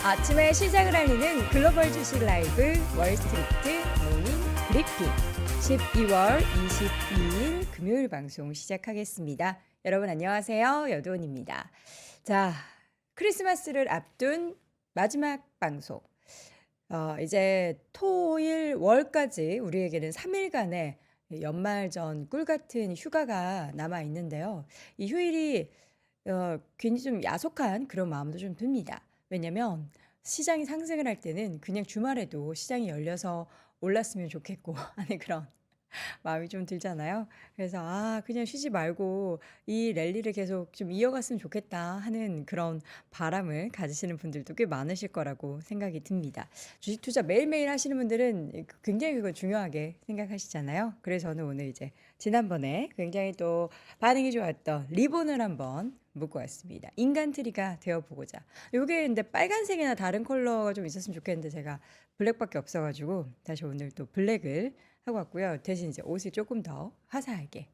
아침에 시작을 알리는 글로벌 주식 라이브 월스트리트 모닝 브리핑 12월 22일 금요일 방송 시작하겠습니다. 여러분 안녕하세요. 여도원입니다. 자, 크리스마스를 앞둔 마지막 방송. 이제 토일 월까지 우리에게는 3일간의 연말전 꿀같은 휴가가 남아 있는데요. 이 휴일이 괜히 좀 야속한 그런 마음도 좀 듭니다. 왜냐면 시장이 상승을 할 때는 그냥 주말에도 시장이 열려서 올랐으면 좋겠고 하는 그런 마음이 좀 들잖아요. 그래서 그냥 쉬지 말고 이 랠리를 계속 좀 이어갔으면 좋겠다 하는 그런 바람을 가지시는 분들도 꽤 많으실 거라고 생각이 듭니다. 주식 투자 매일매일 하시는 분들은 굉장히 그거 중요하게 생각하시잖아요. 그래서 저는 오늘 이제 지난번에 굉장히 또 반응이 좋았던 리본을 한번 묶고 왔습니다. 인간트리가 되어보고자. 요게 근데 빨간색이나 다른 컬러가 좀 있었으면 좋겠는데 제가 블랙밖에 없어가지고 다시 오늘 또 블랙을 하고 왔고요. 대신 이제 옷이 조금 더 화사하게,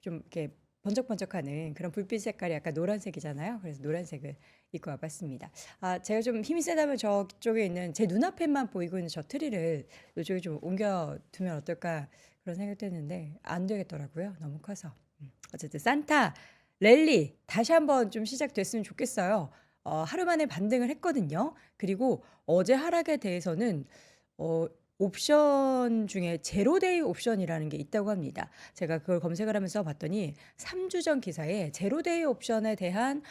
좀 이렇게 번쩍번쩍하는 그런 불빛 색깔이 약간 노란색이잖아요. 그래서 노란색을 입고 와봤습니다. 제가 좀 힘이 세다면 저쪽에 있는 제 눈앞에만 보이고 있는 저 트리를 이쪽에 좀 옮겨두면 어떨까 그런 생각도 했는데 안 되겠더라고요. 너무 커서. 어쨌든 산타 랠리 다시 한번 좀 시작됐으면 좋겠어요. 하루 만에 반등을 했거든요. 그리고 어제 하락에 대해서는 어, 옵션 중에 제로데이 옵션이라는 게 있다고 합니다. 제가 그걸 검색을 하면서 봤더니 3주 전 기사에 제로데이 옵션에 대한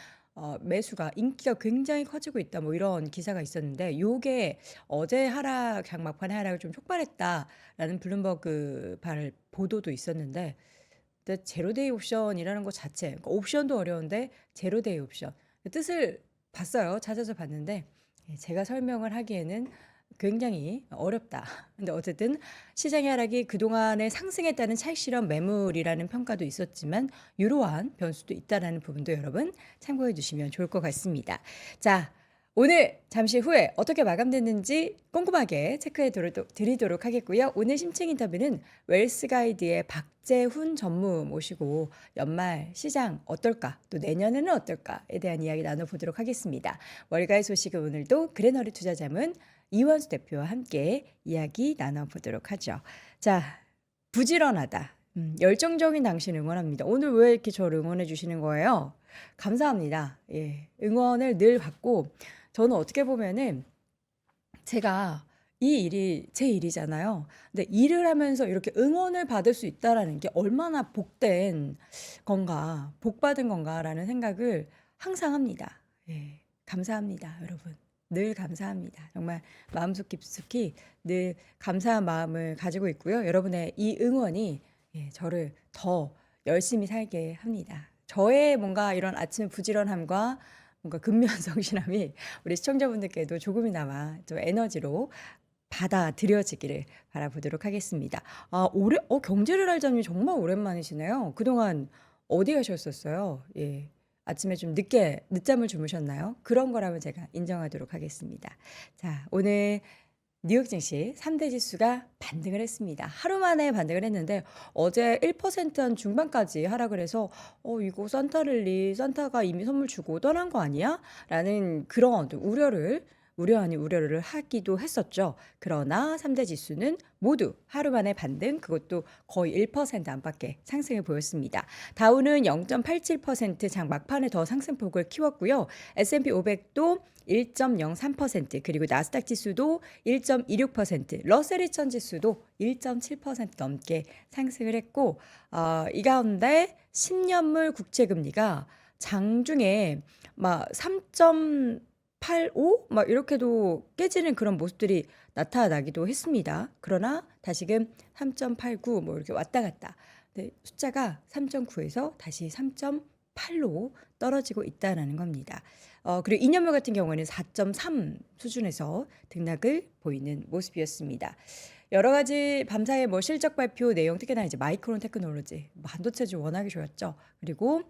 매수가 인기가 굉장히 커지고 있다 뭐 이런 기사가 있었는데 요게 어제 막판에 하락을 좀 촉발했다라는 블룸버그 보도도 있었는데 근데 제로데이 옵션이라는 것 자체 그러니까 옵션도 어려운데 제로데이 옵션 뜻을 봤어요. 찾아서 봤는데 제가 설명을 하기에는 굉장히 어렵다. 근데 어쨌든 시장의 하락이 그동안에 상승에 따른 차익 실현 매물이라는 평가도 있었지만 이러한 변수도 있다라는 부분도 여러분 참고해 주시면 좋을 것 같습니다. 자, 오늘 잠시 후에 어떻게 마감됐는지 꼼꼼하게 체크해 드리도록 하겠고요. 오늘 심층 인터뷰는 웰스가이드의 박재훈 전무 모시고 연말 시장 어떨까 또 내년에는 어떨까에 대한 이야기 나눠보도록 하겠습니다. 월가의 소식은 오늘도 그레너리 투자자문 이원수 대표와 함께 이야기 나눠보도록 하죠. 자, 부지런하다. 열정적인 당신 응원합니다. 오늘 왜 이렇게 저를 응원해 주시는 거예요? 감사합니다. 응원을 늘 받고 저는 어떻게 보면은 제가 이 일이 제 일이잖아요. 근데 일을 하면서 이렇게 응원을 받을 수 있다라는 게 얼마나 복된 건가, 복받은 건가라는 생각을 항상 합니다. 감사합니다, 여러분. 늘 감사합니다. 정말 마음속 깊숙이 늘 감사한 마음을 가지고 있고요. 여러분의 이 응원이 저를 더 열심히 살게 합니다. 저의 뭔가 이런 아침 부지런함과 뭔가 근면성실함이 우리 시청자분들께도 조금이나마 좀 에너지로 받아들여지기를 바라보도록 하겠습니다. 경제를 알자니 정말 오랜만이시네요. 그동안 어디 가셨었어요? 아침에 좀 늦잠을 주무셨나요? 그런 거라면 제가 인정하도록 하겠습니다. 자, 오늘 뉴욕 증시 3대 지수가 반등을 했습니다. 하루 만에 반등을 했는데 어제 1%한 중반까지 하락을 해서 이거 산타가 이미 선물 주고 떠난 거 아니야? 라는 그런 우려 아닌 우려를 하기도 했었죠. 그러나 3대 지수는 모두 하루 만에 반등, 그것도 거의 1% 안팎의 상승을 보였습니다. 다우는 0.87% 장 막판에 더 상승폭을 키웠고요. S&P 500도 1.03% 그리고 나스닥 지수도 1.26%, 러셀 2000 지수도 1.7% 넘게 상승을 했고 이 가운데 10년물 국채금리가 장중에 막 3.85 막 이렇게도 깨지는 그런 모습들이 나타나기도 했습니다. 그러나 다시금 3.89 뭐 이렇게 왔다 갔다. 근데 숫자가 3.9에서 다시 3.8로 떨어지고 있다는 겁니다. 그리고 2년물 같은 경우에는 4.3 수준에서 등락을 보이는 모습이었습니다. 여러 가지 밤사이 실적 발표 내용, 특히나 이제 마이크론 테크놀로지, 반도체주 워낙에 좋았죠. 그리고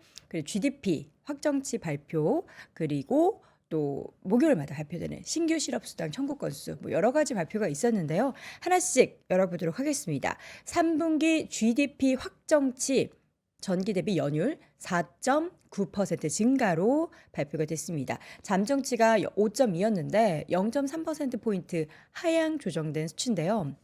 GDP 확정치 발표, 그리고 또 목요일마다 발표되는 신규 실업수당 청구 건수, 여러 가지 발표가 있었는데요. 하나씩 열어보도록 하겠습니다. 3분기 GDP 확정치 전기 대비 연율 4.9% 증가로 발표가 됐습니다. 잠정치가 5.2였는데 0.3%포인트 하향 조정된 수치인데요.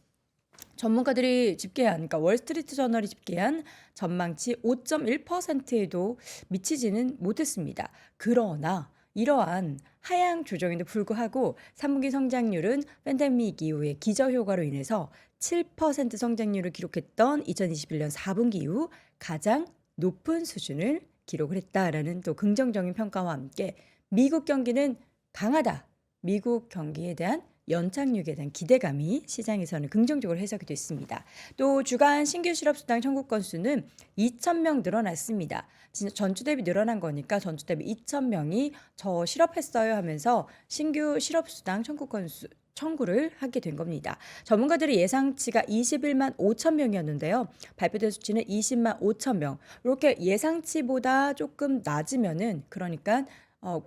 전문가들이 집계한, 그러니까 월스트리트 저널이 집계한 전망치 5.1%에도 미치지는 못했습니다. 그러나 이러한 하향 조정에도 불구하고 3분기 성장률은 팬데믹 이후의 기저효과로 인해서 7% 성장률을 기록했던 2021년 4분기 이후 가장 높은 수준을 기록을 했다라는 또 긍정적인 평가와 함께 미국 경기는 강하다. 미국 경기에 대한 연착륙에 대한 기대감이 시장에서는 긍정적으로 해석이 됐습니다. 또 주간 신규 실업수당 청구 건수는 2,000명 늘어났습니다. 진짜 전주 대비 늘어난 거니까 전주 대비 2,000명이 저 실업했어요 하면서 신규 실업수당 청구 건수 청구를 하게 된 겁니다. 전문가들의 예상치가 21만 5천 명이었는데요. 발표된 수치는 20만 5천 명. 이렇게 예상치보다 조금 낮으면은 그러니까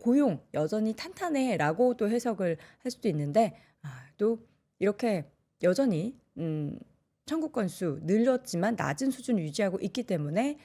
고용 여전히 탄탄해라고 또 해석을 할 수도 있는데 또 이렇게 여전히 청구 건수 늘렸지만 낮은 수준을 유지하고 있기 때문에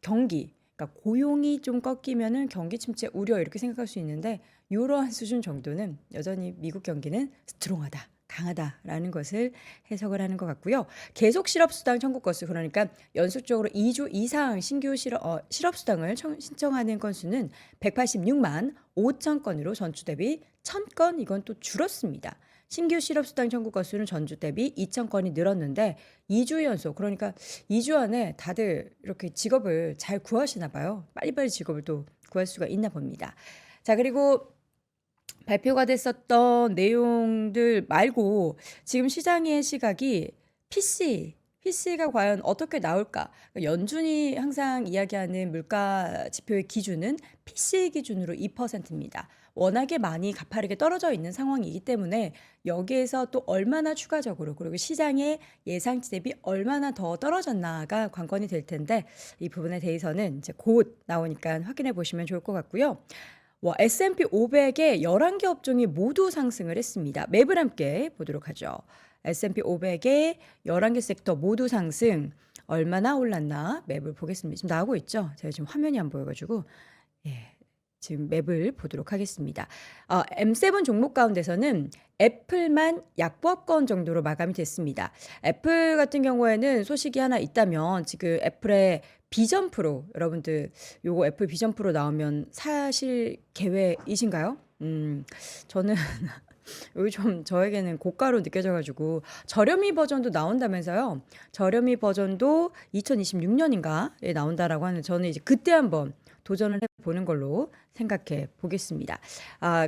경기, 그러니까 고용이 좀 꺾이면은 경기 침체 우려 이렇게 생각할 수 있는데 이러한 수준 정도는 여전히 미국 경기는 스트롱하다. 강하다라는 것을 해석을 하는 것 같고요. 계속 실업수당 청구 건수, 그러니까 연속적으로 2주 이상 신규 실업수당을 신청하는 건수는 186만 5천 건으로 전주 대비 1,000건 이건 또 줄었습니다. 신규 실업수당 청구 건수는 전주 대비 2,000건이 늘었는데 2주 연속, 그러니까 2주 안에 다들 이렇게 직업을 잘 구하시나 봐요. 빨리빨리 직업을 또 구할 수가 있나 봅니다. 자, 그리고 발표가 됐었던 내용들 말고 지금 시장의 시각이 PC가 과연 어떻게 나올까? 연준이 항상 이야기하는 물가 지표의 기준은 PC 기준으로 2%입니다. 워낙에 많이 가파르게 떨어져 있는 상황이기 때문에 여기에서 또 얼마나 추가적으로 그리고 시장의 예상치 대비 얼마나 더 떨어졌나가 관건이 될 텐데 이 부분에 대해서는 이제 곧 나오니까 확인해 보시면 좋을 것 같고요. S&P 500의 11개 업종이 모두 상승을 했습니다. 맵을 함께 보도록 하죠. S&P 500의 11개 섹터 모두 상승. 얼마나 올랐나 맵을 보겠습니다. 지금 나오고 있죠? 제가 지금 화면이 안 보여가지고 지금 맵을 보도록 하겠습니다. M7 종목 가운데서는 애플만 약보합권 정도로 마감이 됐습니다. 애플 같은 경우에는 소식이 하나 있다면 지금 애플의 비전 프로, 여러분들 요거 애플 비전 프로 나오면 사실 계획이신가요? 저는 여기 좀 저에게는 고가로 느껴져가지고 저렴이 버전도 나온다면서요. 저렴이 버전도 2026년인가에 나온다라고 하는, 저는 이제 그때 한번 도전을 해보는 걸로 생각해 보겠습니다.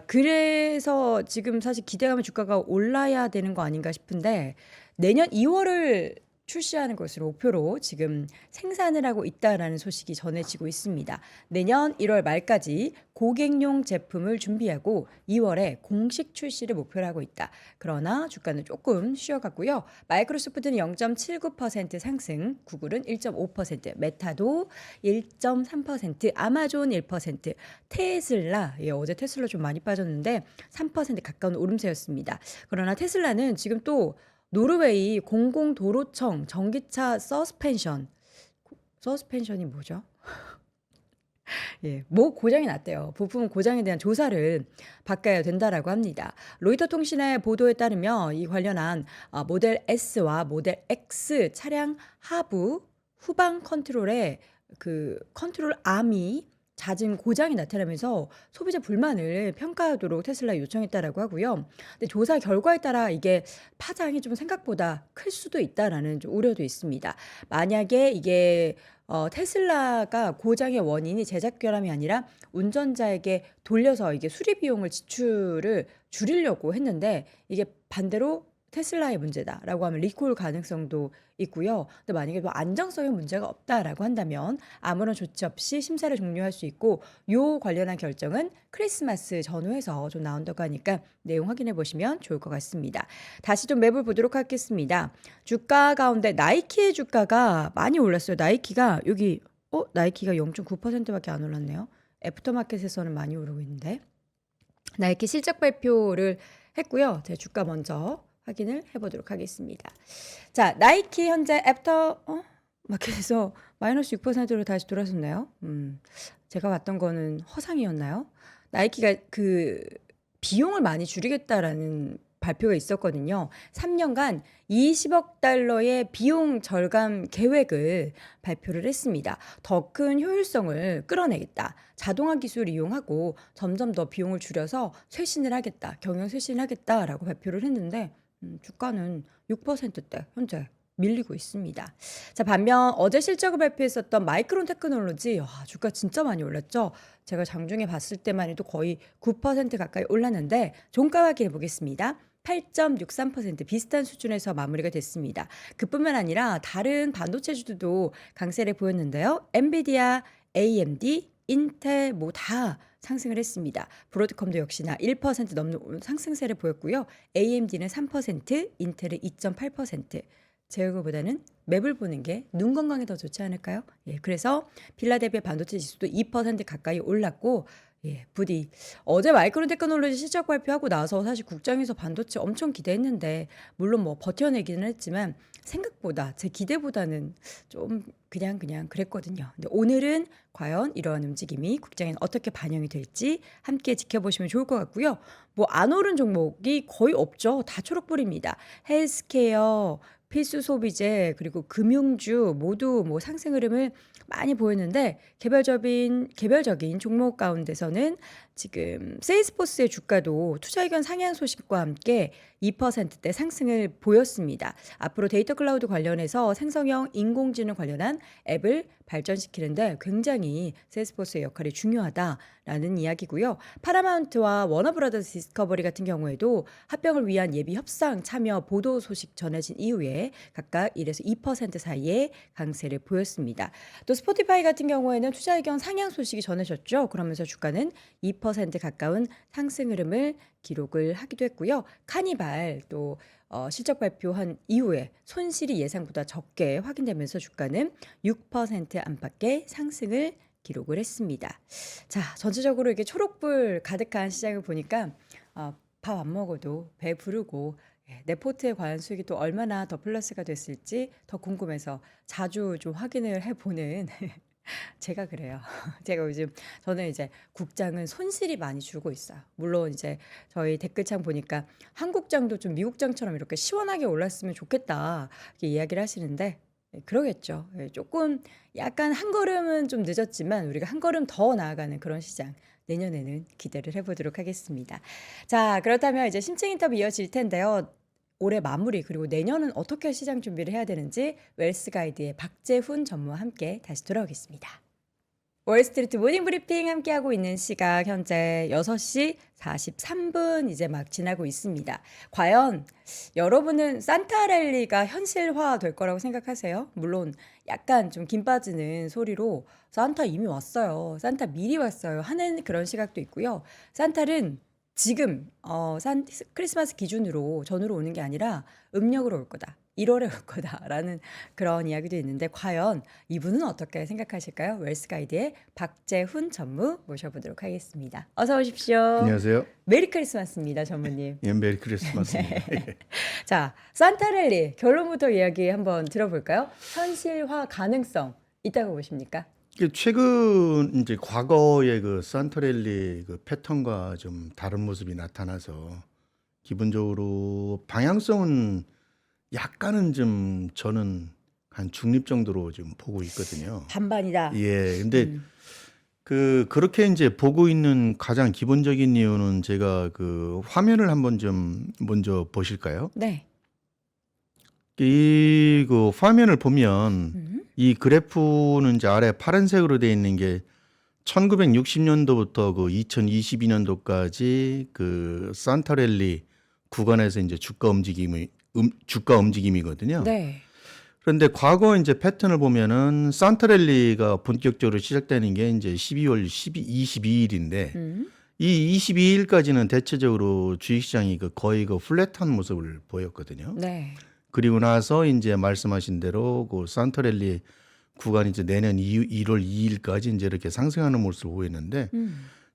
그래서 지금 사실 기대감의 주가가 올라야 되는 거 아닌가 싶은데 내년 2월을 출시하는 것으로 목표로 지금 생산을 하고 있다라는 소식이 전해지고 있습니다. 내년 1월 말까지 고객용 제품을 준비하고 2월에 공식 출시를 목표로 하고 있다. 그러나 주가는 조금 쉬어갔고요. 마이크로소프트는 0.79% 상승, 구글은 1.5%, 메타도 1.3%, 아마존 1%, 테슬라, 어제 테슬라 좀 많이 빠졌는데 3% 가까운 오름세였습니다. 그러나 테슬라는 지금 또 노르웨이 공공도로청 전기차 서스펜션이 뭐죠? 뭐 고장이 났대요. 부품 고장에 대한 조사를 받아야 된다라고 합니다. 로이터 통신의 보도에 따르면 이 관련한 모델 S와 모델 X 차량 하부 후방 컨트롤에 그 컨트롤 암이 잦은 고장이 나타나면서 소비자 불만을 평가하도록 테슬라에 요청했다라고 하고요. 근데 조사 결과에 따라 이게 파장이 좀 생각보다 클 수도 있다라는 좀 우려도 있습니다. 만약에 이게 테슬라가 고장의 원인이 제작 결함이 아니라 운전자에게 돌려서 이게 수리 비용을 지출을 줄이려고 했는데 이게 반대로 테슬라의 문제다라고 하면 리콜 가능성도 있고요. 근데 만약에 뭐 안정성에 문제가 없다라고 한다면 아무런 조치 없이 심사를 종료할 수 있고 요 관련한 결정은 크리스마스 전후에서 좀 나온다고 하니까 내용 확인해 보시면 좋을 것 같습니다. 다시 좀 맵을 보도록 하겠습니다. 주가 가운데 나이키의 주가가 많이 올랐어요. 나이키가 여기 나이키가 0.9%밖에 안 올랐네요. 애프터마켓에서는 많이 오르고 있는데 나이키 실적 발표를 했고요. 제 주가 먼저 확인을 해보도록 하겠습니다. 자, 나이키 현재 마켓에서 마이너스 6%로 다시 돌아섰나요? 제가 봤던 거는 허상이었나요? 나이키가 그 비용을 많이 줄이겠다라는 발표가 있었거든요. 3년간 20억 달러의 비용 절감 계획을 발표를 했습니다. 더 큰 효율성을 끌어내겠다. 자동화 기술을 이용하고 점점 더 비용을 줄여서 쇄신을 하겠다. 경영 쇄신을 하겠다라고 발표를 했는데 주가는 6%대 현재 밀리고 있습니다. 자, 반면 어제 실적을 발표했었던 마이크론 테크놀로지 주가 진짜 많이 올랐죠. 제가 장중에 봤을 때만 해도 거의 9% 가까이 올랐는데 종가 확인해 보겠습니다. 8.63% 비슷한 수준에서 마무리가 됐습니다. 그뿐만 아니라 다른 반도체주들도 강세를 보였는데요. 엔비디아, AMD, 인텔 뭐 다 상승을 했습니다. 브로드컴도 역시나 1% 넘는 상승세를 보였고요. AMD는 3%, 인텔은 2.8%. 제 얼굴보다는 맵을 보는 게 눈 건강에 더 좋지 않을까요? 예, 그래서 필라델피아 반도체 지수도 2% 가까이 올랐고, 예, 부디 어제 마이크론 테크놀로지 실적 발표하고 나서 사실 국장에서 반도체 엄청 기대했는데 물론 뭐 버텨내기는 했지만 생각보다 제 기대보다는 좀 그냥 그랬거든요. 근데 오늘은 과연 이러한 움직임이 국장에는 어떻게 반영이 될지 함께 지켜보시면 좋을 것 같고요. 뭐 안 오른 종목이 거의 없죠. 다 초록불입니다. 헬스케어, 필수 소비재 그리고 금융주 모두 뭐 상승 흐름을 많이 보였는데 개별적인 종목 가운데서는 지금 세일스포스의 주가도 투자 의견 상향 소식과 함께 2%대 상승을 보였습니다. 앞으로 데이터 클라우드 관련해서 생성형 인공지능 관련한 앱을 발전시키는데 굉장히 세일스포스의 역할이 중요하다라는 이야기고요. 파라마운트와 워너브라더스 디스커버리 같은 경우에도 합병을 위한 예비 협상 참여 보도 소식 전해진 이후에 각각 1에서 2% 사이에 강세를 보였습니다. 또 스포티파이 같은 경우에는 투자 의견 상향 소식이 전해졌죠. 그러면서 주가는 2% 가까운 상승 흐름을 기록을 하기도 했고요. 카니발 또 실적 발표한 이후에 손실이 예상보다 적게 확인되면서 주가는 6% 안팎의 상승을 기록을 했습니다. 자, 전체적으로 이게 초록불 가득한 시장을 보니까 밥 안 먹어도 배 부르고 내 포트에 관한 수익이 또 얼마나 더 플러스가 됐을지 더 궁금해서 자주 좀 확인을 해보는 제가 그래요. 제가 요즘 저는 이제 국장은 손실이 많이 줄고 있어요. 물론 이제 저희 댓글창 보니까 한국장도 좀 미국장처럼 이렇게 시원하게 올랐으면 좋겠다 이렇게 이야기를 하시는데 그러겠죠. 조금 약간 한 걸음은 좀 늦었지만 우리가 한 걸음 더 나아가는 그런 시장 내년에는 기대를 해보도록 하겠습니다. 자, 그렇다면 이제 심층 인터뷰 이어질 텐데요. 올해 마무리 그리고 내년은 어떻게 시장 준비를 해야 되는지 웰스 가이드의 박재훈 전무와 함께 다시 돌아오겠습니다. 월스트리트 모닝 브리핑 함께하고 있는 시각 현재 6시 43분 이제 막 지나고 있습니다. 과연 여러분은 산타 랠리가 현실화 될 거라고 생각하세요? 물론 약간 좀 김 빠지는 소리로 산타 이미 왔어요. 산타 미리 왔어요. 하는 그런 시각도 있고요. 산타는 지금 크리스마스 기준으로 전후로 오는 게 아니라 음력으로 올 거다. 1월에 올 거다라는 그런 이야기도 있는데 과연 이분은 어떻게 생각하실까요? 웰스 가이드의 박재훈 전무 모셔보도록 하겠습니다. 어서 오십시오. 안녕하세요. 메리 크리스마스입니다, 전무님. 예, 메리 크리스마스입니다. 자, 산타 랠리 결론부터 이야기 한번 들어볼까요? 현실화 가능성 있다고 보십니까? 최근 이제 과거의 그 산타랠리 그 패턴과 좀 다른 모습이 나타나서 기본적으로 방향성은 약간은 좀 저는 한 중립 정도로 좀 보고 있거든요. 반반이다. 예, 근데 그렇게 이제 보고 있는 가장 기본적인 이유는 제가 그 화면을 한번 좀 먼저 보실까요? 네. 이 그 화면을 보면 이 그래프는 이제 아래 파란색으로 되어 있는 게 1960년도부터 그 2022년도까지 그 산타랠리 구간에서 이제 주가 움직임이거든요. 네. 그런데 과거 이제 패턴을 보면은 산타랠리가 본격적으로 시작되는 게 이제 12월 22일인데 이 22일까지는 대체적으로 주식시장이 거의 플랫한 모습을 보였거든요. 네. 그리고 나서 이제 말씀하신 대로 그 산타랠리 구간이 이제 내년 1월 2일까지 이제 이렇게 상승하는 모습을 보였는데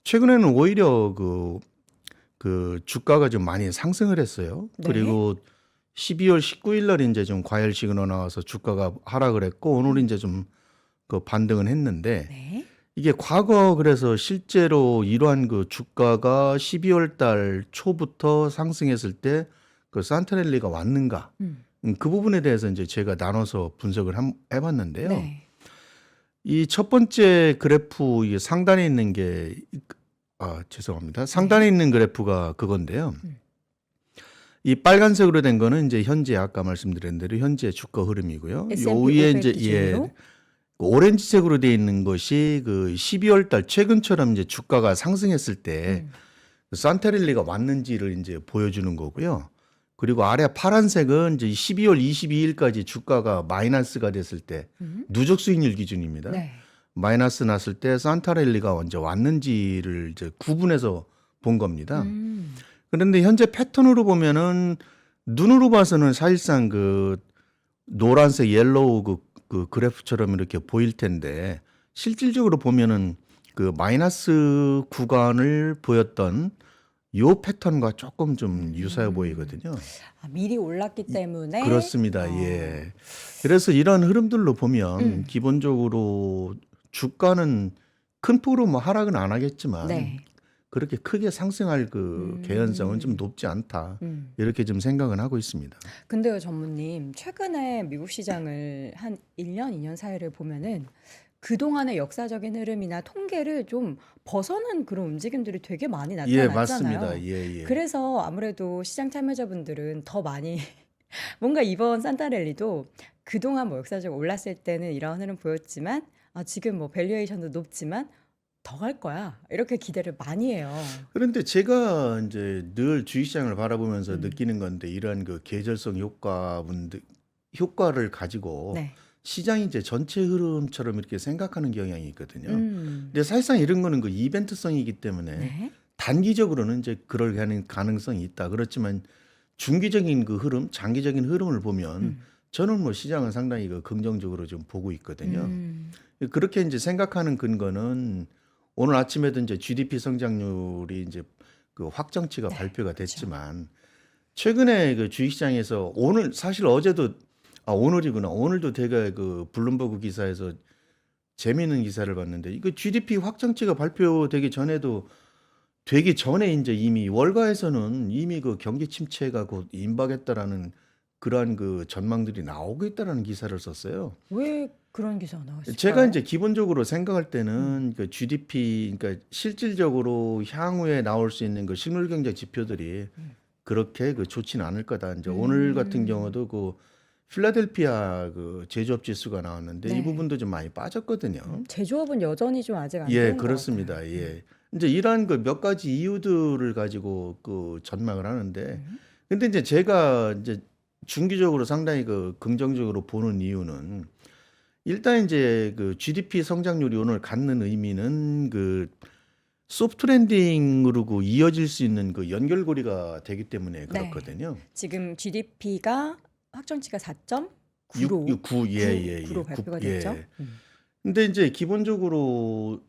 최근에는 오히려 그 주가가 좀 많이 상승을 했어요. 네. 그리고 12월 19일 날 이제 좀 과열 시그널 나와서 주가가 하락을 했고 오늘 이제 좀 그 반등은 했는데 네. 이게 과거 그래서 실제로 이러한 그 주가가 12월 달 초부터 상승했을 때 그 산타랠리가 왔는가? 음. 그 부분에 대해서 이제 제가 나눠서 분석을 해봤는데요. 네. 이 첫 번째 그래프 이 상단에 있는 게 죄송합니다. 상단에 있는 그래프가 그건데요. 음. 이 빨간색으로 된 거는 이제 현재 아까 말씀드린 대로 현재 주가 흐름이고요. 요 S&P 위에 500 이제 기준으로? 그 오렌지색으로 되어 있는 것이 그 12월 달 최근처럼 이제 주가가 상승했을 때 산타랠리가 왔는지를 이제 보여주는 거고요. 그리고 아래 파란색은 이제 12월 22일까지 주가가 마이너스가 됐을 때 누적 수익률 기준입니다. 네. 마이너스 났을 때 산타랠리가 언제 왔는지를 이제 구분해서 본 겁니다. 그런데 현재 패턴으로 보면은 눈으로 봐서는 사실상 그 노란색 옐로우 그 그래프처럼 이렇게 보일 텐데 실질적으로 보면은 그 마이너스 구간을 보였던 요 패턴과 조금 좀 유사해 보이거든요. 미리 올랐기 때문에 그렇습니다. 예. 그래서 이런 흐름들로 보면 기본적으로 주가는 큰 폭으로 뭐 하락은 안 하겠지만 네. 그렇게 크게 상승할 그 개연성은 좀 높지 않다. 이렇게 좀 생각은 하고 있습니다. 근데요, 전무님, 최근에 미국 시장을 한 1년, 2년 사이를 보면은 그동안의 역사적인 흐름이나 통계를 좀 벗어난 그런 움직임들이 되게 많이 예, 나타났잖아요. 맞습니다. 예, 예. 그래서 아무래도 시장 참여자분들은 더 많이 뭔가 이번 산타랠리도 그동안 뭐 역사적으로 올랐을 때는 이런 흐름 보였지만 지금 뭐 밸류에이션도 높지만 더 갈 거야. 이렇게 기대를 많이 해요. 그런데 제가 이제 늘 주식시장을 바라보면서 느끼는 건데 이러한 그 계절성 효과를 가지고 네. 시장이 이제 전체 흐름처럼 이렇게 생각하는 경향이 있거든요. 음. 근데 사실상 이런 거는 그 이벤트성이기 때문에 네. 단기적으로는 이제 그럴 가능성이 있다. 그렇지만 중기적인 그 흐름, 장기적인 흐름을 보면 저는 뭐 시장은 상당히 그 긍정적으로 좀 보고 있거든요. 그렇게 이제 생각하는 근거는 오늘 아침에도 이제 GDP 성장률이 이제 그 확정치가 발표가 됐지만 최근에 그 주식시장에서 오늘 사실 어제도 오늘이구나. 오늘도 제가 그 블룸버그 기사에서 재미있는 기사를 봤는데 이거 GDP 확정치가 발표되기 전에도 되기 전에 이제 이미 월가에서는 이미 그 경기 침체가 곧 임박했다라는 그러한 그 전망들이 나오고 있다라는 기사를 썼어요. 왜 그런 기사가 나왔을까요? 제가 이제 기본적으로 생각할 때는 그 GDP, 그러니까 실질적으로 향후에 나올 수 있는 그 실물 경제 지표들이 그렇게 그 좋지는 않을 거다. 이제 오늘 같은 경우도 그 필라델피아 그 제조업 지수가 나왔는데 이 네. 부분도 좀 많이 빠졌거든요. 제조업은 여전히 좀 아직 안 예, 좋은 것 같아요. 그렇습니다. 예. 이제 이러한 그 몇 가지 이유들을 가지고 그 전망을 하는데, 근데 이제 제가 이제 중기적으로 상당히 그 긍정적으로 보는 이유는 일단 이제 그 GDP 성장률이 오늘 갖는 의미는 그 소프트 랜딩으로 그 이어질 수 있는 그 연결고리가 되기 때문에 그렇거든요. 지금 GDP가 확정치가 4.9로 9, 예. 9로 발표가 됐죠. 근데 이제 기본적으로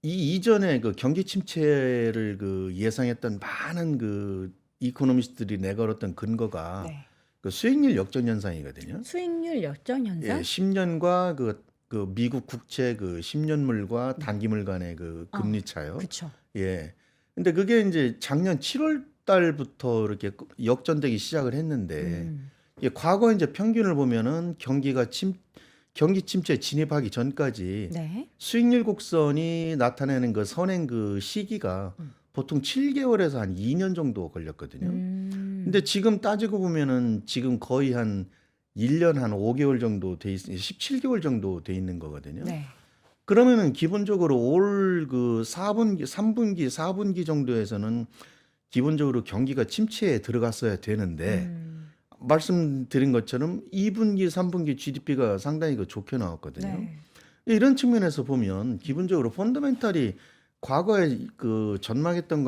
이 이전에 그 경기 침체를 그 예상했던 많은 그 이코노미스트들이 내걸었던 근거가 네. 그 수익률 역전 현상이거든요. 수익률 역전 예, 현상? 10년과 그 미국 국채 그 10년물과 단기물 간의 그 금리 차요. 그렇죠. 예. 근데 그게 이제 작년 7월 달부터 이렇게 역전되기 시작을 했는데 예, 과거 이제 평균을 보면은 경기 침체 진입하기 전까지 네. 수익률 곡선이 나타내는 그 선행 그 시기가 보통 7개월에서 한 2년 정도 걸렸거든요. 근데 지금 따지고 보면은 지금 거의 한 1년 한 5개월 정도 17개월 정도 돼 있는 거거든요. 네. 그러면은 기본적으로 올 그 4분기, 3분기, 4분기 정도에서는 기본적으로 경기가 침체에 들어갔어야 되는데 말씀드린 것처럼 2분기, 3분기 GDP가 상당히 그 좋게 나왔거든요. 네. 이런 측면에서 보면 기본적으로 펀더멘탈이 과거에 그 전망했던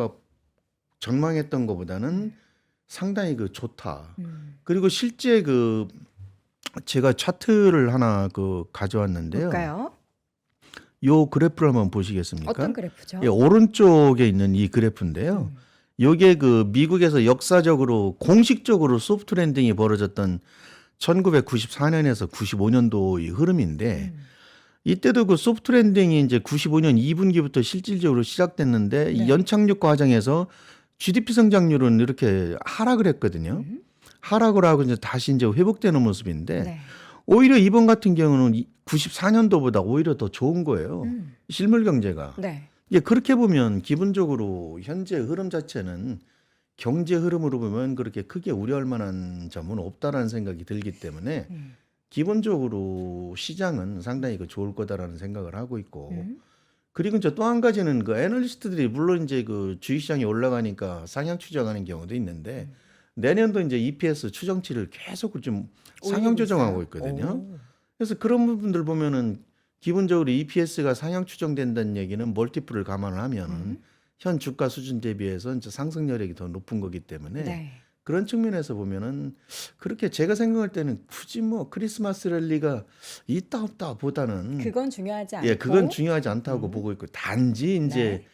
것보다는 상당히 그 좋다. 그리고 실제 그 제가 차트를 하나 그 가져왔는데요. 볼까요? 요 그래프를 한번 보시겠습니까? 어떤 그래프죠? 예, 오른쪽에 있는 이 그래프인데요. 요게 그 미국에서 역사적으로 공식적으로 소프트 랜딩이 벌어졌던 1994년에서 95년도의 흐름인데 이때도 그 소프트 랜딩이 이제 95년 2분기부터 실질적으로 시작됐는데 이 네. 연착륙 과정에서 GDP 성장률은 이렇게 하락을 했거든요. 하락을 하고 이제 다시 이제 회복되는 모습인데 네. 오히려 이번 같은 경우는 94년도보다 오히려 더 좋은 거예요. 실물 경제가. 네. 예, 그렇게 보면 기본적으로 현재 흐름 자체는 경제 흐름으로 보면 그렇게 크게 우려할 만한 점은 없다라는 생각이 들기 때문에 기본적으로 시장은 상당히 그 좋을 거다라는 생각을 하고 있고 그리고 이제 또 한 가지는 그 애널리스트들이 물론 이제 그 주식시장이 올라가니까 상향 추정하는 경우도 있는데 내년도 이제 EPS 추정치를 계속 좀 상향 올리고 조정하고 있어요. 있거든요. 오. 그래서 그런 부분들 보면은 기본적으로 EPS가 상향 추정된다는 얘기는 멀티플을 감안을 하면은 현 주가 수준 대비해서 이제 상승 여력이 더 높은 거기 때문에 네. 그런 측면에서 보면은 그렇게 제가 생각할 때는 굳이 뭐 크리스마스 랠리가 있다 없다 보다는 그건 중요하지 예, 그건 않고 중요하지 않다고 보고 있고 단지 이제 네.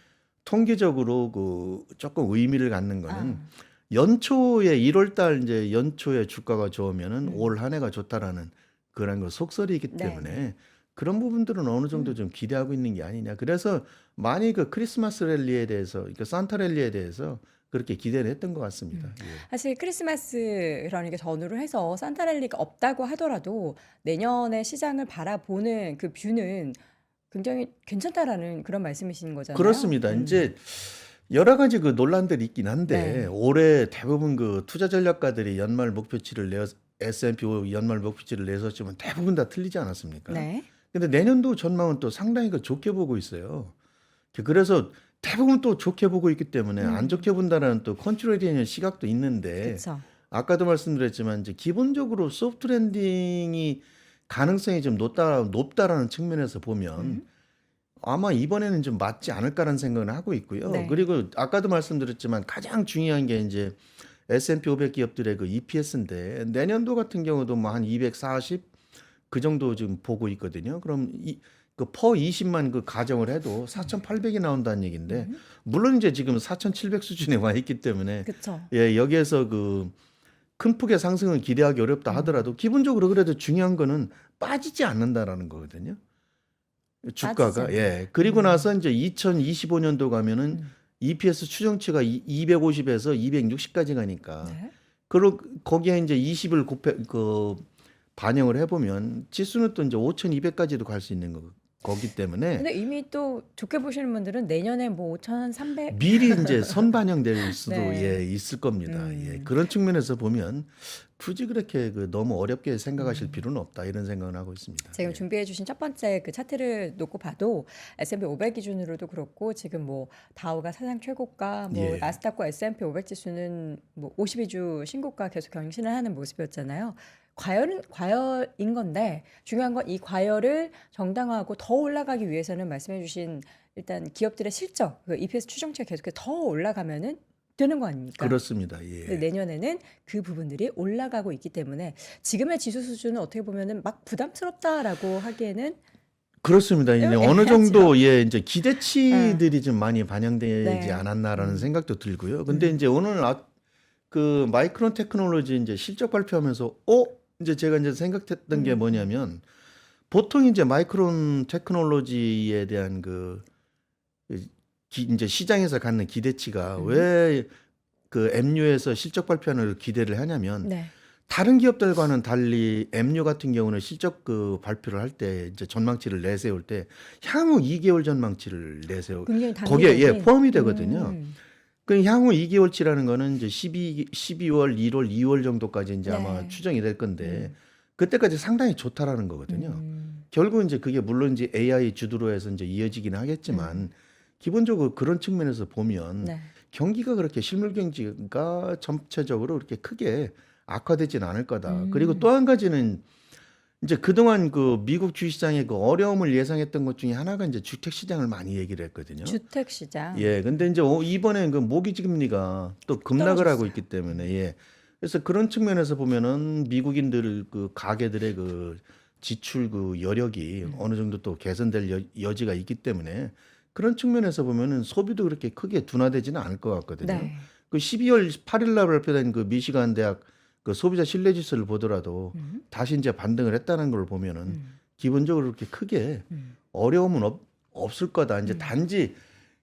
통계적으로 그 조금 의미를 갖는 거는 아. 연초에 1월 달 이제 연초에 주가가 좋으면은 올 한 해가 좋다라는 그런 거 속설이기 네. 때문에 그런 부분들은 어느 정도 좀 기대하고 있는 게 아니냐. 그래서 많이 그 크리스마스 랠리에 대해서, 그 산타 랠리에 대해서 그렇게 기대를 했던 것 같습니다. 예. 사실 크리스마스 그러니까 전후로 해서 산타랠리가 없다고 하더라도 내년에 시장을 바라보는 그 뷰는 굉장히 괜찮다라는 그런 말씀이신 거잖아요. 그렇습니다. 이제 여러 가지 그 논란들이 있긴 한데 네. 올해 대부분 그 투자 전략가들이 연말 목표치를 내 S&P 연말 목표치를 내섰지만 대부분 다 틀리지 않았습니까? 네. 근데 내년도 전망은 또 상당히 그 좋게 보고 있어요. 그래서 대부분 또 좋게 보고 있기 때문에 안 좋게 본다는 또 컨트롤되는 시각도 있는데 그렇죠. 아까도 말씀드렸지만 이제 기본적으로 소프트 랜딩이 가능성이 좀 높다라는 측면에서 보면 아마 이번에는 좀 맞지 않을까라는 생각을 하고 있고요. 네. 그리고 아까도 말씀드렸지만 가장 중요한 게 이제 S&P 500 기업들의 그 EPS인데 내년도 같은 경우도 뭐 한 240 그 정도 지금 보고 있거든요. 그럼 그퍼 20만 그 가정을 해도 4,800이 나온다는 얘기인데 물론 이제 지금 4,700 수준에 와 있기 때문에 그렇죠. 예, 여기에서 그 큰 폭의 상승을 기대하기 어렵다 하더라도 기본적으로 그래도 중요한 거는 빠지지 않는다라는 거거든요. 주가가 빠지지 않는다. 예. 그리고 나서 이제 2025년도 가면은 EPS 추정치가 250에서 260까지 가니까 네. 그리고 거기에 이제 20을 그 반영을 해보면 지수는 또 이제 5,200까지도 갈 수 있는 거기 때문에 근데 이미 또 좋게 보시는 분들은 내년에 뭐 5,300 미리 이제 선반영될 수도 네. 예, 있을 겁니다. 예. 그런 측면에서 보면 굳이 그렇게 그 너무 어렵게 생각하실 필요는 없다 이런 생각을 하고 있습니다. 지금 예. 준비해 주신 첫 번째 그 차트를 놓고 봐도 S&P 500 기준으로도 그렇고 지금 뭐 다우가 사상 최고가 뭐 예. 나스닥과 S&P 500 지수는 뭐 52주 신고가 계속 경신을 하는 모습이었잖아요. 과열인 건데 중요한 건 이 과열을 정당화하고 더 올라가기 위해서는 말씀해 주신 일단 기업들의 실적, 그 EPS 추정치가 계속해서 더 올라가면은 되는 거 아닙니까? 그렇습니다. 근데 예. 내년에는 그 부분들이 올라가고 있기 때문에 지금의 지수 수준은 어떻게 보면은 막 부담스럽다라고 하기에는 그렇습니다. 이제 어느 애매하죠. 정도 예, 이제 기대치들이 좀 많이 반영되지 네. 않았나라는 생각도 들고요. 근데 이제 오늘 그 마이크론 테크놀로지 이제 실적 발표하면서 이제 제가 이제 생각했던 게 뭐냐면 보통 이제 마이크론 테크놀로지에 대한 이제 시장에서 갖는 기대치가 왜 그 MU에서 실적 발표하는 기대를 하냐면 네. 다른 기업들과는 달리 MU 같은 경우는 실적 그 발표를 할 때 이제 전망치를 내세울 때 향후 2개월 전망치를 내세우 굉장히 거기에 예, 단기적인 포함이 되거든요. 그 향후 2개월치라는 거는 이제 12월, 1월, 2월 정도까지 이제 아마 네. 추정이 될 건데 그때까지 상당히 좋다라는 거거든요. 음. 결국 이제 그게 물론 이제 AI 주도로 해서 이제 이어지기는 하겠지만 기본적으로 그런 측면에서 보면 네. 경기가 그렇게 실물 경기가 전체적으로 그렇게 크게 악화되진 않을 거다. 그리고 또 한 가지는 이제 그동안 그 미국 주식시장의 그 어려움을 예상했던 것 중에 하나가 이제 주택 시장을 많이 얘기를 했거든요. 주택 시장. 예, 근데 이제 이번에 그 모기지 금리가 또 급락을 하고 있기 때문에 예. 그래서 그런 측면에서 보면은 미국인들 그 가계들의 그 지출 그 여력이 어느 정도 또 개선될 여지가 있기 때문에 그런 측면에서 보면은 소비도 그렇게 크게 둔화되지는 않을 것 같거든요. 네. 그 12월 8일 날 발표된 그 미시간 대학 그 소비자 신뢰 지수를 보더라도 다시 이제 반등을 했다는 걸 보면은 기본적으로 그렇게 크게 어려움은 없을 거다. 이제 단지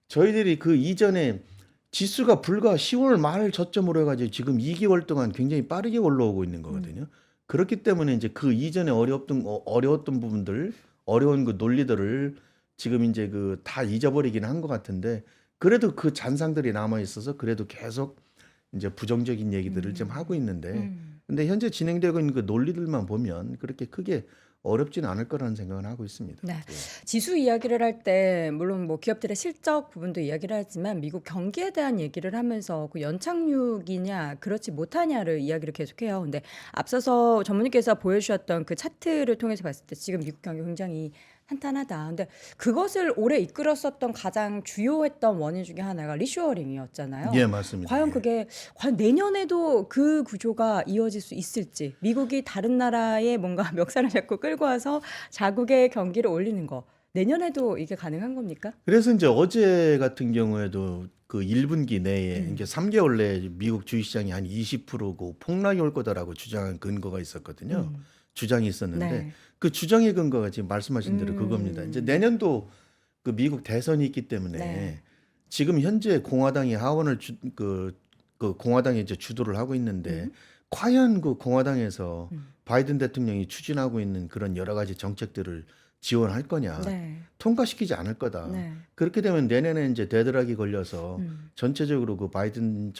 저희들이 그 이전에 지수가 불과 10월 말 저점으로 해가지고 지금 2개월 동안 굉장히 빠르게 올라오고 있는 거거든요. 그렇기 때문에 이제 그 이전에 어려웠던 부분들, 어려운 그 논리들을 지금 이제 그 다 잊어버리긴 한 것 같은데 그래도 그 잔상들이 남아 있어서 그래도 계속 이제 부정적인 얘기들을 좀 하고 있는데 근데 현재 진행되고 있는 그 논리들만 보면 그렇게 크게 어렵지는 않을 거라는 생각은 하고 있습니다. 네. 예. 지수 이야기를 할 때 물론 뭐 기업들의 실적 부분도 이야기를 하지만 미국 경기에 대한 얘기를 하면서 그 연착륙이냐 그렇지 못하냐를 이야기를 계속해요. 근데 앞서서 전문의께서 보여주셨던 그 차트를 통해서 봤을 때 지금 미국 경기 굉장히 탄탄하다. 근데 그것을 오래 이끌었었던 가장 주요했던 원인 중에 하나가 리쇼어링이었잖아요. 예, 맞습니다. 과연 예. 그게 과연 내년에도 그 구조가 이어질 수 있을지, 미국이 다른 나라에 뭔가 멱살을 잡고 끌고 와서 자국의 경기를 올리는 거 내년에도 이게 가능한 겁니까? 그래서 이제 어제 같은 경우에도 그 1분기 내에 이게 3개월 내에 미국 주식시장이 한 20%고 폭락이 올 거다라고 주장한 근거가 있었거든요. 주장이 있었는데 네. 그 주장의 근거가 지금 말씀하신 대로 그겁니다. 이제 내년도 그 미국 대선이 있기 때문에 네. 지금 현재 공화당이 하원을 그 공화당이 이제 주도를 하고 있는데 과연 그 공화당에서 바이든 대통령이 추진하고 있는 그런 여러 가지 정책들을 지원할 거냐, 네. 통과시키지 않을 거다. 네. 그렇게 되면 내년에 이제 데드락이 걸려서 전체적으로 그 바이든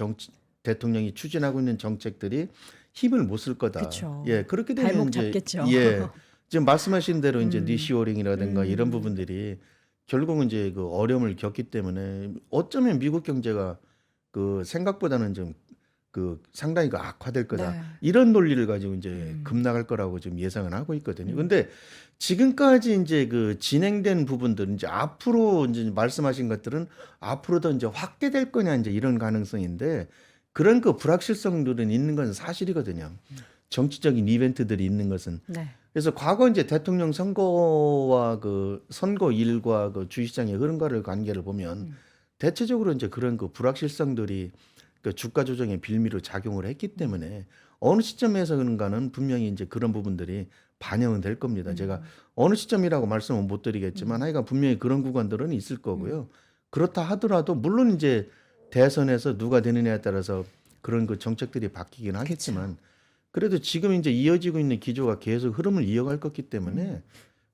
대통령이 추진하고 있는 정책들이 힘을 못 쓸 거다. 그쵸. 예, 그렇게 되면 발목 이제 잡겠죠. 예, 지금 말씀하신 대로 이제 니시오링이라든가 음. 이런 부분들이 결국은 이제 그 어려움을 겪기 때문에 어쩌면 미국 경제가 그 생각보다는 좀 그 상당히 그 악화될 거다. 네. 이런 논리를 가지고 이제 급락할 거라고 지금 예상을 하고 있거든요. 근데 지금까지 이제 그 진행된 부분들 이제 앞으로 이제 말씀하신 것들은 앞으로 더 이제 확대될 거냐 이제 이런 가능성인데 그런 그 불확실성들은 있는 건 사실이거든요. 정치적인 이벤트들이 있는 것은. 네. 그래서 과거 이제 대통령 선거와 그 선거 일과 그 주식시장의 흐름과를 관계를 보면 대체적으로 이제 그런 그 불확실성들이 그 주가 조정의 빌미로 작용을 했기 때문에 어느 시점에서 그런가는 분명히 이제 그런 부분들이 반영은 될 겁니다. 제가 어느 시점이라고 말씀은 못 드리겠지만 하여간 분명히 그런 구간들은 있을 거고요. 그렇다 하더라도 물론 이제 대선에서 누가 되느냐에 따라서 그런 그 정책들이 바뀌긴 하겠지만 그래도 지금 이제 이어지고 있는 기조가 계속 흐름을 이어갈 거기 때문에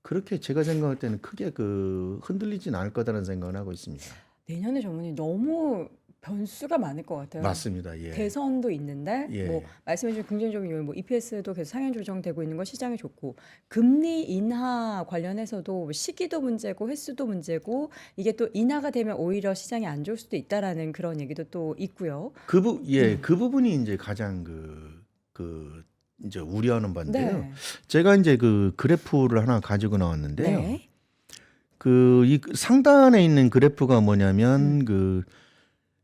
그렇게 제가 생각할 때는 크게 그 흔들리진 않을 거다라는 생각을 하고 있습니다. 내년에 전문의 너무 변수가 많을 것 같아요. 맞습니다. 예. 대선도 있는데 예. 뭐 말씀해주신 긍정적인 요인, 뭐 EPS도 계속 상향 조정되고 있는 거 시장이 좋고 금리 인하 관련해서도 시기도 문제고 횟수도 문제고 이게 또 인하가 되면 오히려 시장이 안 좋을 수도 있다라는 그런 얘기도 또 있고요. 그 부분이 이제 가장 그 이제 우려하는 바인데요. 네. 제가 이제 그 그래프를 하나 가지고 나왔는데요. 네. 그 이 상단에 있는 그래프가 뭐냐면 그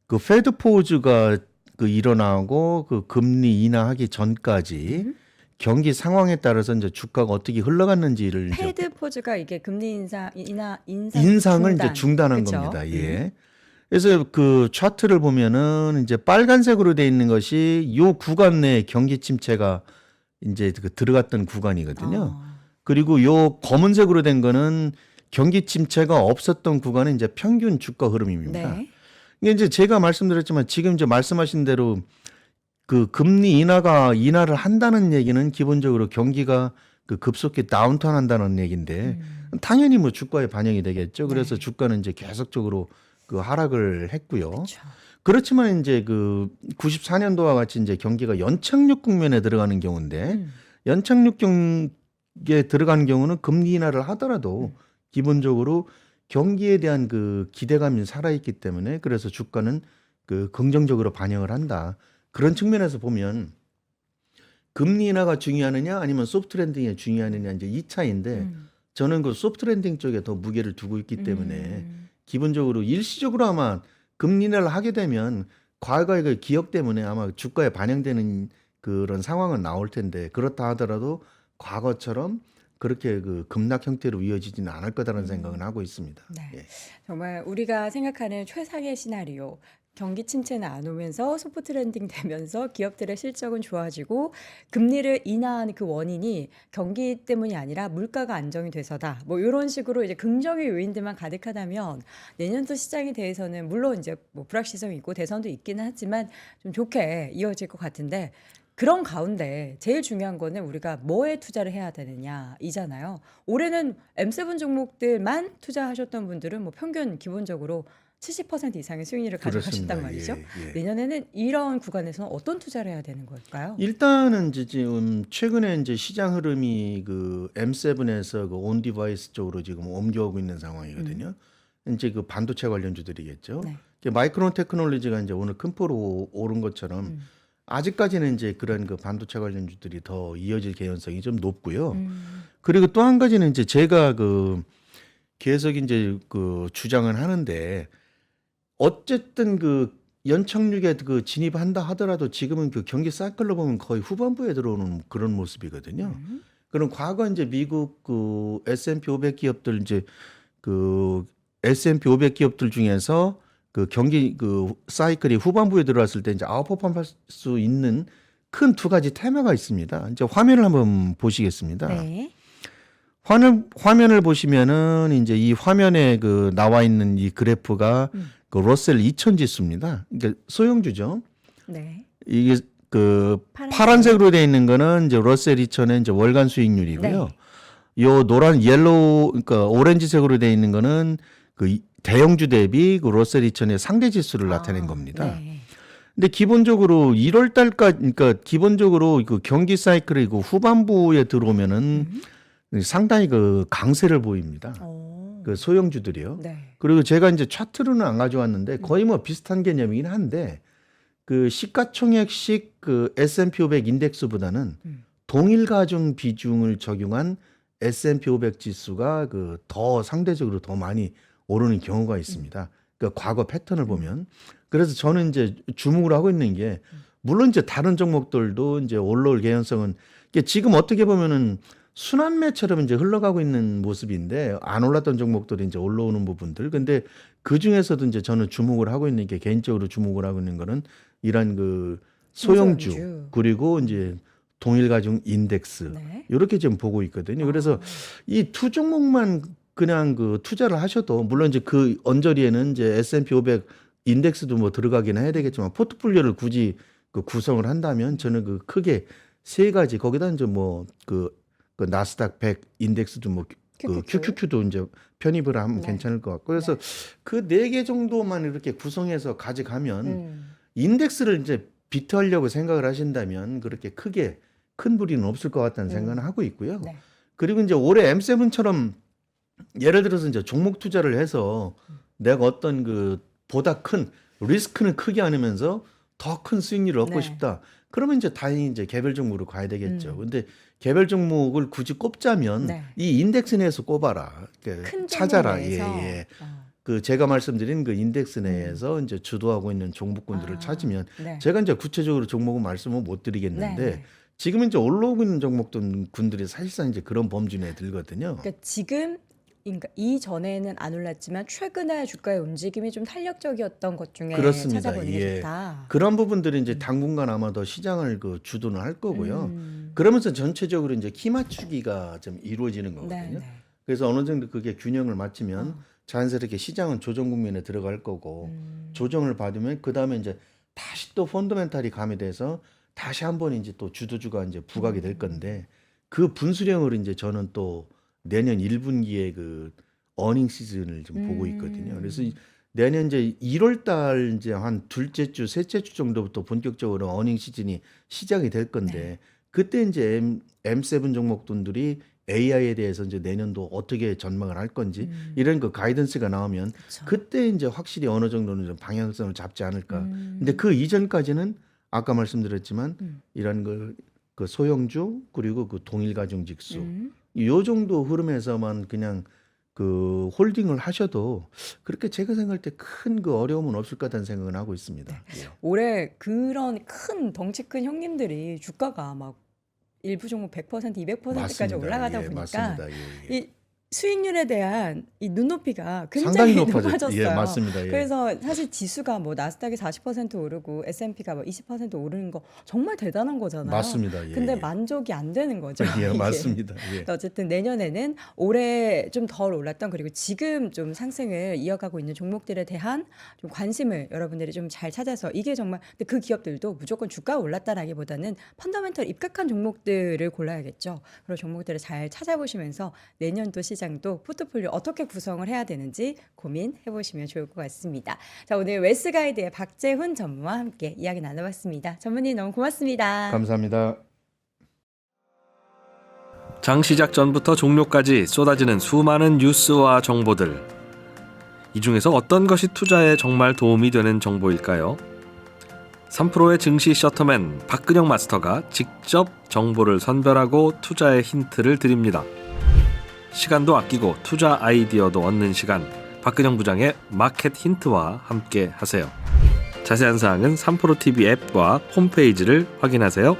페드 포즈가 그 일어나고 그 금리 인하하기 전까지 경기 상황에 따라서 이제 주가가 어떻게 흘러갔는지를 이제 패드 포즈가 이게 금리 인상을 이제 중단한 그쵸? 겁니다. 예. 그래서 그 차트를 보면은 이제 빨간색으로 돼 있는 것이 요 구간 내 경기 침체가 이제 그 들어갔던 구간이거든요. 그리고 요 검은색으로 된 거는 경기 침체가 없었던 구간은 이제 평균 주가 흐름입니다. 네. 이게 이제 제가 말씀드렸지만 지금 이제 말씀하신 대로 그 금리 인하를 한다는 얘기는 기본적으로 경기가 그 급속히 다운턴 한다는 얘기인데 당연히 뭐 주가에 반영이 되겠죠. 그래서 네. 주가는 이제 계속적으로 그 하락을 했고요. 그렇죠. 그렇지만 이제 그 94년도와 같이 이제 경기가 연착륙 국면에 들어가는 경우인데 연착륙에 들어가는 경우는 금리 인하를 하더라도 기본적으로 경기에 대한 그 기대감이 살아있기 때문에 그래서 주가는 그 긍정적으로 반영을 한다. 그런 측면에서 보면 금리 인하가 중요하느냐 아니면 소프트 랜딩이 중요하느냐 이제 이 차이인데 저는 그 소프트 랜딩 쪽에 더 무게를 두고 있기 때문에 기본적으로 일시적으로 아마 금리 인하를 하게 되면 과거의 그 기억 때문에 아마 주가에 반영되는 그런 상황은 나올 텐데 그렇다 하더라도 과거처럼 그렇게 그 급락 형태로 이어지지는 않을 거다라는 생각은 음. 하고 있습니다. 네. 예. 정말 우리가 생각하는 최상의 시나리오. 경기 침체는 안 오면서 소프트 랜딩 되면서 기업들의 실적은 좋아지고 금리를 인하한 그 원인이 경기 때문이 아니라 물가가 안정이 돼서다. 뭐 이런 식으로 이제 긍정의 요인들만 가득하다면 내년도 시장에 대해서는 물론 이제 뭐 불확실성이 있고 대선도 있기는 하지만 좀 좋게 이어질 것 같은데 그런 가운데 제일 중요한 거는 우리가 뭐에 투자를 해야 되느냐이잖아요. 올해는 M7 종목들만 투자하셨던 분들은 뭐 평균 기본적으로 70% 이상의 수익률을 그렇습니다. 가져가셨단 말이죠. 예, 예. 내년에는 이런 구간에서는 어떤 투자를 해야 되는 걸까요? 일단은 이제 지금 최근에 이제 시장 흐름이 그 M7에서 그 온 디바이스 쪽으로 지금 옮겨오고 있는 상황이거든요. 이제 그 반도체 관련주들이겠죠. 네. 마이크론 테크놀로지가 이제 오늘 큰 폭으로 오른 것처럼 음. 아직까지는 이제 그런 그 반도체 관련주들이 더 이어질 개연성이 좀 높고요. 음. 그리고 또 한 가지는 이제 제가 그 계속 이제 그 주장은 하는데 어쨌든 그 연착륙에 그 진입한다 하더라도 지금은 그 경기 사이클로 보면 거의 후반부에 들어오는 그런 모습이거든요. 음. 그럼 과거 이제 미국 그 S&P 500 기업들 이제 그 S&P 500 기업들 중에서 그 경기 그 사이클이 후반부에 들어왔을 때 이제 아웃퍼폼할 수 있는 큰 두 가지 테마가 있습니다. 이제 화면을 한번 보시겠습니다. 네. 화면을 보시면은 이제 이 화면에 그 나와 있는 이 그래프가 그 러셀 2000 지수입니다. 그러니까 소형주죠. 네. 이게 그 파란색. 파란색으로 되어 있는 거는 이제 러셀 2000의 이제 월간 수익률이고요. 네. 요 노란 옐로우 그러니까 오렌지색으로 되어 있는 거는 그 대형주 대비 그 러셀 2000의 상대 지수를 나타낸 겁니다. 네. 근데 기본적으로 1월 달까지 그러니까 기본적으로 그 경기 사이클이 그 후반부에 들어오면은 상당히 그 강세를 보입니다. 오. 그 소형주들이요. 네. 그리고 제가 이제 차트로는 안 가져왔는데 거의 뭐 비슷한 개념이긴 한데 그 시가총액식 그 S&P 500 인덱스보다는 동일 가중 비중을 적용한 S&P 500 지수가 그 더 상대적으로 더 많이 오르는 경우가 있습니다. 그 과거 패턴을 보면 그래서 저는 이제 주목을 하고 있는 게 물론 이제 다른 종목들도 이제 올라올 개연성은 이게 지금 어떻게 보면은 순환매처럼 이제 흘러가고 있는 모습인데 안 올랐던 종목들이 이제 올라오는 부분들. 근데 그 중에서도 이제 저는 주목을 하고 있는 게 개인적으로 주목을 하고 있는 거는 이런 그 소형주 소형주. 그리고 이제 동일가중 인덱스 네. 이렇게 좀 보고 있거든요. 그래서 이 두 종목만 그냥 그 투자를 하셔도 물론 이제 그 언저리에는 이제 S&P 500 인덱스도 뭐 들어가긴 해야 되겠지만 포트폴리오를 굳이 그 구성을 한다면 저는 그 크게 세 가지 거기다 이제 뭐 그 나스닥 100 인덱스도 뭐 그 QQQ. QQQ도 이제 편입을 하면 네. 괜찮을 것 같고 그래서 그 네 개 정도만 이렇게 구성해서 가져가면 음. 인덱스를 이제 비트하려고 생각을 하신다면 그렇게 크게 큰 무리는 없을 것 같다는 생각은 하고 있고요. 네. 그리고 이제 올해 M7처럼 예를 들어서 이제 종목 투자를 해서 내가 어떤 그 보다 큰 리스크는 크게 안으면서 더 큰 수익률을 얻고 네. 싶다. 그러면 이제 다행히 이제 개별 종목으로 가야 되겠죠. 근데 개별 종목을 굳이 꼽자면 네. 이 인덱스 내에서 꼽아라. 이렇게 큰 찾아라. 종목 예, 내에서. 예. 그 제가 말씀드린 그 인덱스 내에서 이제 주도하고 있는 종목군들을 아, 찾으면 네. 제가 이제 구체적으로 종목은 말씀을 못 드리겠는데 네, 네. 지금 이제 올라오고 있는 종목군들이 사실상 이제 그런 범주 내에 들거든요. 그러니까 지금 그러니까 이전에는 안 올랐지만 최근에 주가의 움직임이 좀 탄력적이었던 것 중에 그렇습니다. 찾아보는 게 예. 좋다. 그런 부분들이 이제 당분간 아마 더 시장을 그 주도는 할 거고요. 음. 그러면서 전체적으로 이제 키 맞추기가 좀 이루어지는 네, 거거든요. 네. 그래서 어느 정도 그게 균형을 맞추면 어. 자연스럽게 시장은 조정 국면에 들어갈 거고 조정을 받으면 그 다음에 이제 다시 또 펀더멘탈이 가미돼서 다시 한번 이제 또 주도주가 이제 부각이 될 건데 그 분수령으로 이제 저는 또 내년 1분기에 그 어닝 시즌을 좀 보고 있거든요. 그래서 내년 이제 1월 달 이제 한 둘째 주, 셋째 주 정도부터 본격적으로 어닝 시즌이 시작이 될 건데 그때 이제 M7 종목들이 AI에 대해서 이제 내년도 어떻게 전망을 할 건지 이런 그 가이던스가 나오면 그쵸. 그때 이제 확실히 어느 정도는 좀 방향성을 잡지 않을까. 음. 근데 그 이전까지는 아까 말씀드렸지만 이런 그 소형주 그리고 그 동일 가중 직수 요 정도 흐름에서만 그냥 그 홀딩을 하셔도 그렇게 제가 생각할 때 큰 그 어려움은 없을 거다는 생각은 하고 있습니다. 예. 올해 그런 큰 덩치 큰 형님들이 주가가 막 일부 종목 100%, 200%까지 맞습니다. 올라가다 예, 보니까 맞습니다. 예, 예. 이 수익률에 대한 이 눈높이가 상당히 굉장히 높아졌죠. 예, 높아졌어요. 맞습니다. 예. 그래서 사실 지수가 뭐 나스닥이 40% 오르고 S&P가 뭐 20% 오르는 거 정말 대단한 거잖아요. 맞습니다. 예, 근데 예. 만족이 안 되는 거죠. 예, 이게. 맞습니다. 예. 어쨌든 내년에는 올해 좀 덜 올랐던 그리고 지금 좀 상승을 이어가고 있는 종목들에 대한 좀 관심을 여러분들이 좀 잘 찾아서 이게 정말 근데 그 기업들도 무조건 주가가 올랐다라기보다는 펀더멘털 입각한 종목들을 골라야겠죠. 그런 종목들을 잘 찾아보시면서 내년도 시장도 포트폴리오 어떻게 구성을 해야 되는지 고민해 보시면 좋을 것 같습니다. 자, 오늘 웨스가이드의 박재훈 전무와 함께 이야기 나눠봤습니다. 전무님 너무 고맙습니다. 감사합니다. 장 시작 전부터 종료까지 쏟아지는 수많은 뉴스와 정보들. 이 중에서 어떤 것이 투자에 정말 도움이 되는 정보일까요? 3프로의 증시 셔터맨 박근영 마스터가 직접 정보를 선별하고 투자의 힌트를 드립니다. 시간도 아끼고 투자 아이디어도 얻는 시간, 박근영 부장의 마켓 힌트와 함께 하세요. 자세한 사항은 3프로 TV 앱과 홈페이지를 확인하세요.